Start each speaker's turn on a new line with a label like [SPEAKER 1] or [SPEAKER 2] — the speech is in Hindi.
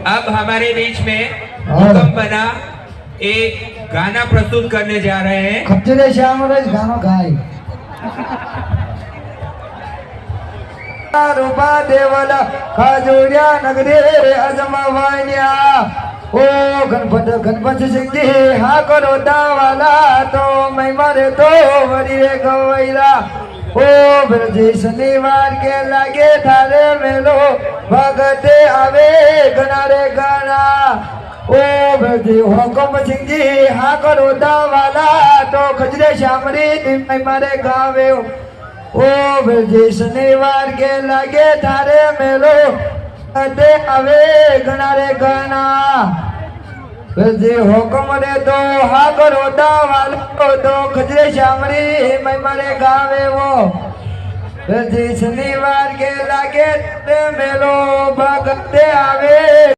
[SPEAKER 1] अब हमारे बीच में हुक्म बना एक गाना प्रस्तुत करने जा रहे हैं।
[SPEAKER 2] खच्चरे श्यामराज गाना गाय रूपा देवला खजूरिया नगरे अजमावान्या ओ गणपत सिंह हा करो दावाला तो मैं मारे तो वरी गवैला ओ ब्रजे शनिवार के लागे थारे मेलो भगते आवे गना रे गना ओ ब्रजे हुकम सिंह जी हा करो दावाला तो खजरे श्यामरी मैं मारे गावे ओ ब्रजे शनिवार के लागे थारे मेलो भगते आवे गना रे गना ब्रजे हुकम रे तो हा करो दावाला तो खजरे श्यामरी मैं मारे गावे वो ब्रजे शनिवार के लागे मेलो भगते आवे।